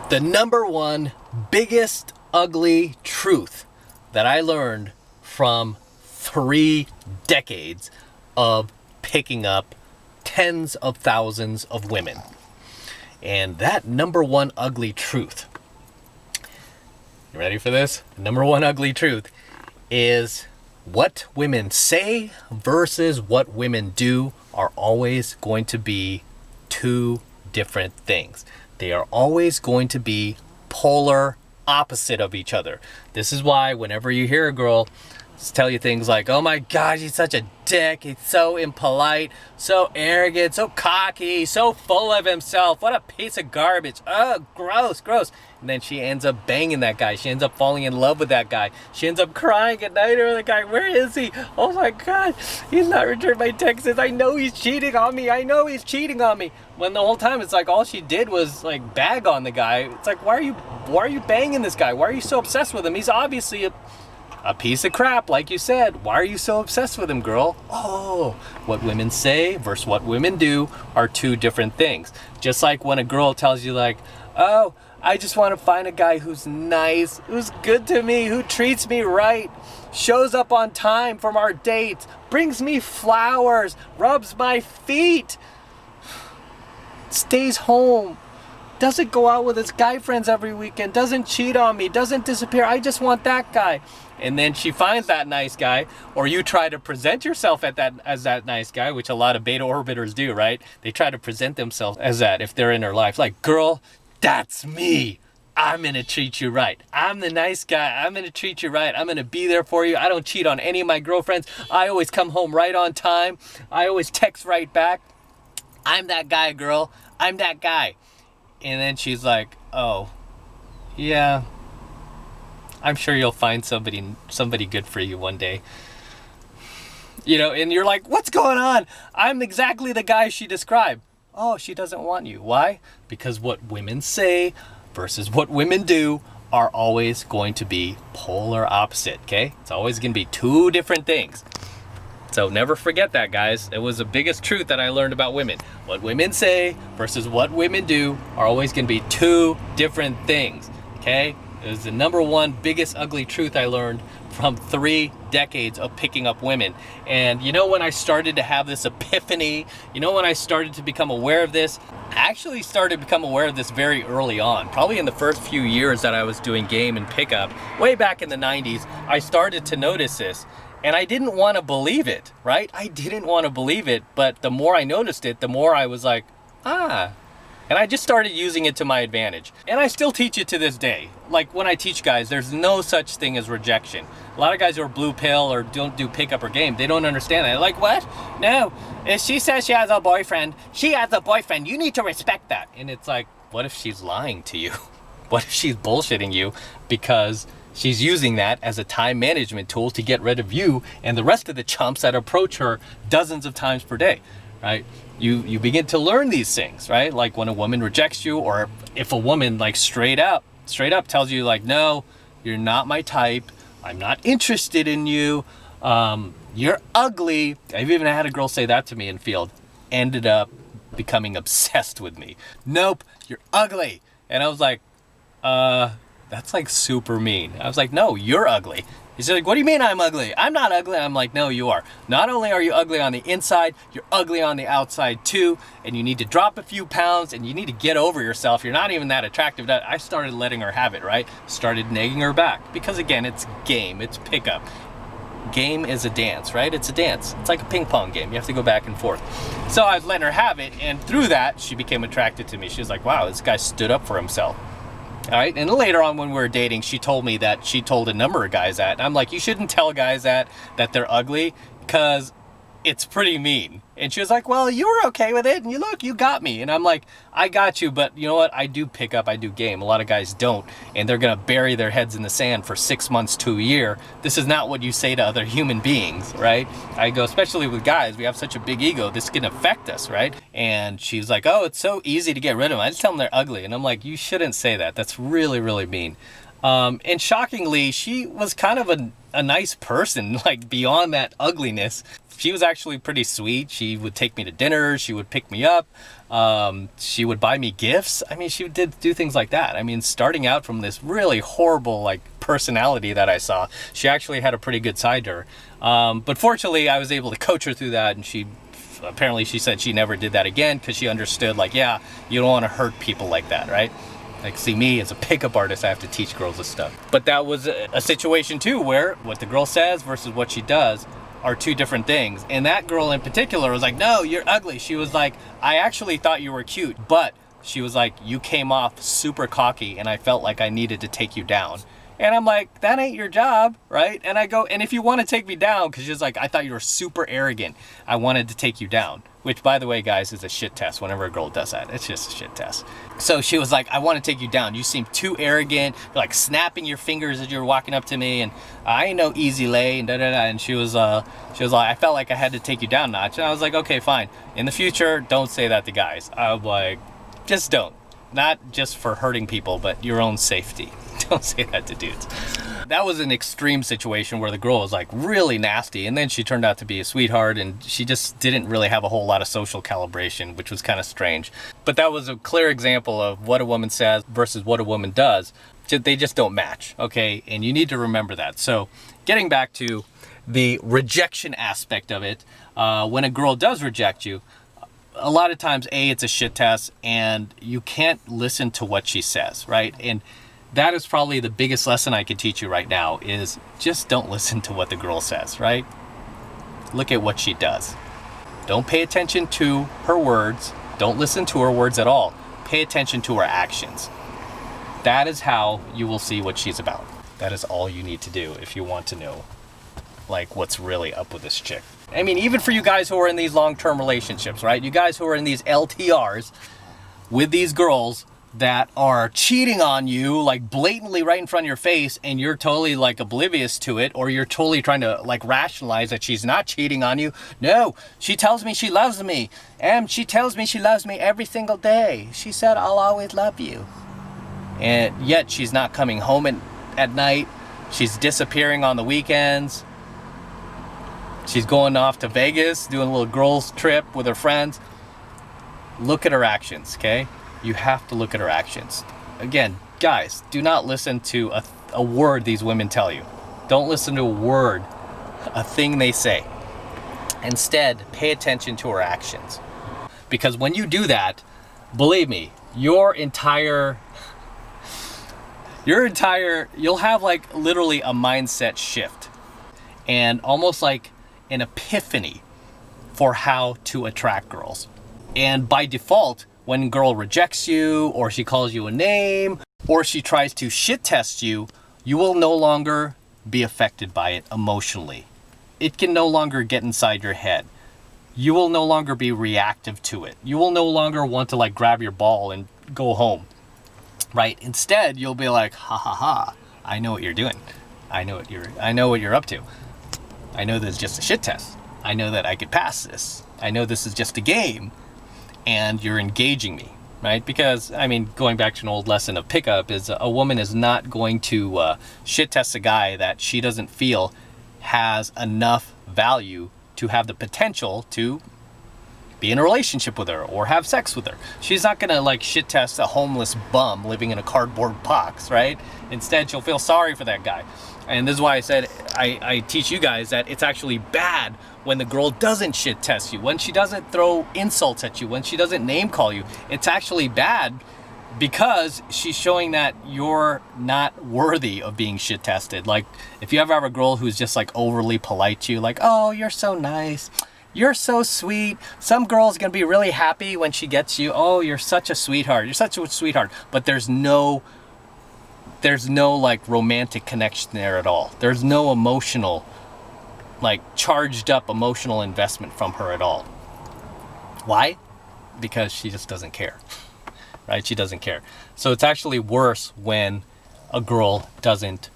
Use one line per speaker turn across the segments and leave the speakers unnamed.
The number one biggest ugly truth that I learned from 3 decades of picking up tens of thousands of women. And that number one ugly truth, you ready for this? Number one ugly truth is what women say versus what women do are always going to be 2 different things. They are always going to be polar opposite of each other. This is why whenever you hear a girl tell you things like, oh my gosh, he's such a dick, he's so impolite, so arrogant, so cocky, so full of himself, what a piece of garbage, oh, gross. And then she ends up banging that guy. She ends up falling in love with that guy. She ends up crying at night over the guy. Where is he? Oh my God, he's not returned my texts. I know he's cheating on me. When the whole time it's like all she did was like bag on the guy. It's like, why are you banging this guy? Why are you so obsessed with him? He's obviously a piece of crap, like you said. Why are you so obsessed with him, girl? Oh, what women say versus what women do are 2 different things. Just like when a girl tells you like, oh, I just want to find a guy who's nice, who's good to me, who treats me right, shows up on time from our dates, brings me flowers, rubs my feet, stays home, doesn't go out with his guy friends every weekend, doesn't cheat on me, doesn't disappear. I just want that guy. And then she finds that nice guy, or you try to present yourself as that nice guy, which a lot of beta orbiters do, right? They try to present themselves as that if they're in her life. Like, girl, that's me. I'm going to treat you right. I'm the nice guy. I'm going to treat you right. I'm going to be there for you. I don't cheat on any of my girlfriends. I always come home right on time. I always text right back. I'm that guy, girl. I'm that guy. And then she's like, oh, yeah, I'm sure you'll find somebody good for you one day. You know, and you're like, what's going on? I'm exactly the guy she described. Oh, she doesn't want you. Why? Because what women say versus what women do are always going to be polar opposite, okay? It's always going to be 2 different things. So never forget that, guys. It was the biggest truth that I learned about women. What women say versus what women do are always going to be 2 different things, okay? It was the number one biggest ugly truth I learned from 3 decades of picking up women. And you know when I started to have this epiphany, you know when I started to become aware of this, I actually started to become aware of this very early on. Probably in the first few years that I was doing game and pickup, way back in the 90s, I started to notice this. And I didn't want to believe it, right? I didn't want to believe it, but the more I noticed it, the more I was like, ah. And I just started using it to my advantage. And I still teach it to this day. Like when I teach guys, there's no such thing as rejection. A lot of guys who are blue pill or don't do pickup or game, they don't understand that. They're like, what? No, if she says she has a boyfriend, she has a boyfriend. You need to respect that. And it's like, what if she's lying to you? What if she's bullshitting you because she's using that as a time management tool to get rid of you and the rest of the chumps that approach her dozens of times per day, right? You begin to learn these things, right? Like when a woman rejects you, or if a woman like straight up tells you like, no, you're not my type. I'm not interested in you. You're ugly. I've even had a girl say that to me in field, ended up becoming obsessed with me. Nope, you're ugly. And I was like, that's like super mean. I was like, no, you're ugly. He's like, what do you mean I'm ugly? I'm not ugly. I'm like, no, you are. Not only are you ugly on the inside, you're ugly on the outside too. And you need to drop a few pounds and you need to get over yourself. You're not even that attractive. I started letting her have it, right? Started nagging her back. Because again, it's game, it's pickup. Game is a dance, right? It's a dance. It's like a ping pong game. You have to go back and forth. So I was letting her have it. And through that, she became attracted to me. She was like, wow, this guy stood up for himself. All right, and later on when we were dating, she told me that she told a number of guys that. And I'm like, you shouldn't tell guys that they're ugly, because it's pretty mean. And she was like, well, you were okay with it, and you got me. And I'm like, I got you, but you know what? I do pick up, I do game. A lot of guys don't, and they're gonna bury their heads in the sand for 6 months to a year. This is not what you say to other human beings, right? I go, especially with guys, we have such a big ego, this can affect us, right? And she's like, oh, it's so easy to get rid of them. I just tell them they're ugly. And I'm like, you shouldn't say that. That's really, really mean. And shockingly, she was kind of a nice person, like beyond that ugliness. She was actually pretty sweet. She would take me to dinner. She would pick me up. She would buy me gifts. I mean, she did do things like that. I mean, starting out from this really horrible like personality that I saw, she actually had a pretty good side to her. But fortunately, I was able to coach her through that, and she said she never did that again because she understood, like, yeah, you don't want to hurt people like that, right? Like, see, me as a pickup artist, I have to teach girls this stuff. But that was a situation too where what the girl says versus what she does are two different things. And that girl in particular was like, no, you're ugly. She was like, I actually thought you were cute, but she was like, you came off super cocky and I felt like I needed to take you down. And I'm like, that ain't your job, right? And I go, and if you want to take me down, because she's like, I thought you were super arrogant, I wanted to take you down. Which, by the way, guys, is a shit test. Whenever a girl does that, it's just a shit test. So she was like, I want to take you down. You seem too arrogant. You're like snapping your fingers as you're walking up to me, and I ain't no easy lay, and da-da-da. And she was like, I felt like I had to take you down a notch. And I was like, okay, fine. In the future, don't say that to guys. I was like, just don't. Not just for hurting people, but your own safety. Don't say that to dudes. That was an extreme situation where the girl was like really nasty, and then she turned out to be a sweetheart, and she just didn't really have a whole lot of social calibration, which was kind of strange. But that was a clear example of what a woman says versus what a woman does. They just don't match, okay? And you need to remember that. So getting back to the rejection aspect of it, when a girl does reject you, a lot of times, it's a shit test, and you can't listen to what she says, right? And that is probably the biggest lesson I could teach you right now, is just don't listen to what the girl says, right? Look at what she does. Don't pay attention to her words. Don't listen to her words at all. Pay attention to her actions. That is how you will see what she's about. That is all you need to do if you want to know, like, what's really up with this chick. I mean, even for you guys who are in these long-term relationships, right? You guys who are in these LTRs with these girls that are cheating on you, like blatantly right in front of your face, and you're totally like oblivious to it, or you're totally trying to like rationalize that she's not cheating on you. No, she tells me she loves me, and she tells me she loves me every single day. She said, I'll always love you. And yet she's not coming home at night. She's disappearing on the weekends. She's going off to Vegas, doing a little girls trip with her friends. Look at her actions, okay? You have to look at her actions. Again, guys, do not listen to a word these women tell you. Don't listen to a word, a thing they say. Instead, pay attention to her actions. Because when you do that, believe me, you'll have like literally a mindset shift and almost like an epiphany for how to attract girls. And by default, when a girl rejects you, or she calls you a name, or she tries to shit test you, you will no longer be affected by it emotionally. It can no longer get inside your head. You will no longer be reactive to it. You will no longer want to like grab your ball and go home, right? Instead, you'll be like, ha ha ha, I know what you're doing. I know what you're up to. I know this is just a shit test. I know that I could pass this. I know this is just a game. And you're engaging me, right? Because, I mean, going back to an old lesson of pickup, is a woman is not going to shit test a guy that she doesn't feel has enough value to have the potential to be in a relationship with her or have sex with her. She's not gonna like shit test a homeless bum living in a cardboard box, right? Instead, she'll feel sorry for that guy. And this is why I said I teach you guys that it's actually bad when the girl doesn't shit test you, when she doesn't throw insults at you, when she doesn't name call you. It's actually bad because she's showing that you're not worthy of being shit tested. Like, if you ever have a girl who's just like overly polite to you, like, oh, you're so nice, you're so sweet. Some girl's gonna be really happy when she gets you. Oh, you're such a sweetheart. You're such a sweetheart. But there's no like romantic connection there at all. There's no emotional, like charged up emotional investment from her at all. Why? Because she just doesn't care, right? She doesn't care. So it's actually worse when a girl doesn't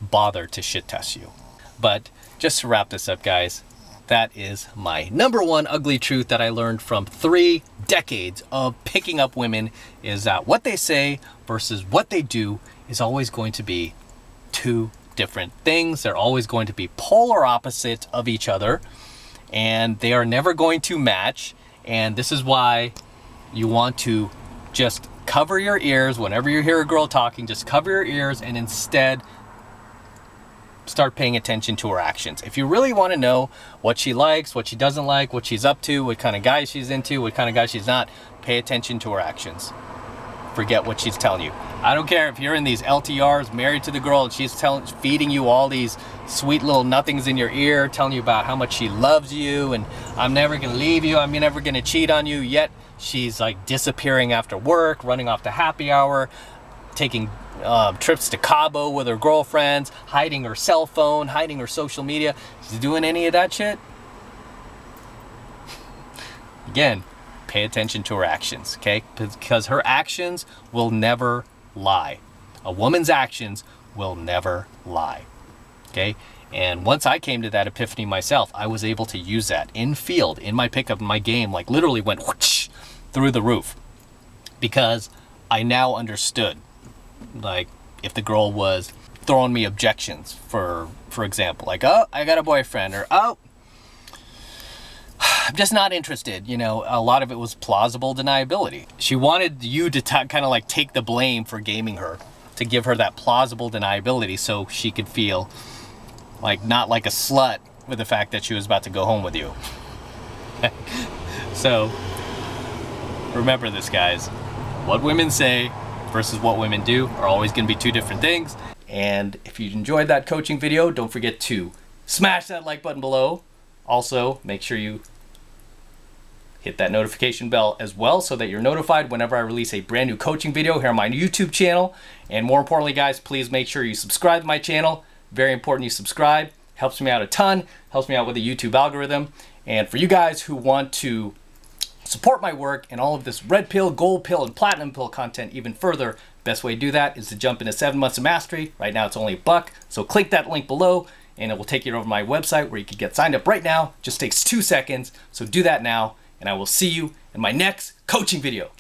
bother to shit test you. But just to wrap this up, guys, that is my number one ugly truth that I learned from 3 decades of picking up women, is that what they say versus what they do is always going to be 2 different things. They're always going to be polar opposite of each other, and they are never going to match. And this is why you want to just cover your ears whenever you hear a girl talking. Just cover your ears and instead start paying attention to her actions. If you really want to know what she likes, what she doesn't like, what she's up to, what kind of guy she's into, what kind of guy she's not, pay attention to her actions. Forget what she's telling you. I don't care if you're in these LTRs, married to the girl, and she's feeding you all these sweet little nothings in your ear, telling you about how much she loves you and I'm never gonna leave you, I'm never gonna cheat on you, yet she's like disappearing after work, running off to happy hour, taking trips to Cabo with her girlfriends, hiding her cell phone, hiding her social media. She's doing any of that shit? Again, pay attention to her actions, okay? Because her actions will never lie. A woman's actions will never lie, okay? And once I came to that epiphany myself, I was able to use that in field, in my pickup, in my game, like literally went whoosh through the roof, because I now understood, like, if the girl was throwing me objections, for example, like, oh, I got a boyfriend, or oh, I'm just not interested. You know, a lot of it was plausible deniability. She wanted you to kind of like take the blame for gaming her, to give her that plausible deniability so she could feel like not like a slut with the fact that she was about to go home with you. So remember this, guys. What women say versus what women do are always going to be two different things. And if you enjoyed that coaching video, don't forget to smash that like button below. Also, make sure you hit that notification bell as well so that you're notified whenever I release a brand new coaching video here on my YouTube channel. And more importantly, guys, please make sure you subscribe to my channel. Very important you subscribe. Helps me out a ton. Helps me out with the YouTube algorithm. And for you guys who want to support my work and all of this red pill, gold pill, and platinum pill content even further, best way to do that is to jump into 7 months of mastery. Right now it's only $1. So click that link below and it will take you over to my website where you can get signed up right now. Just takes 2 seconds. So do that now and I will see you in my next coaching video.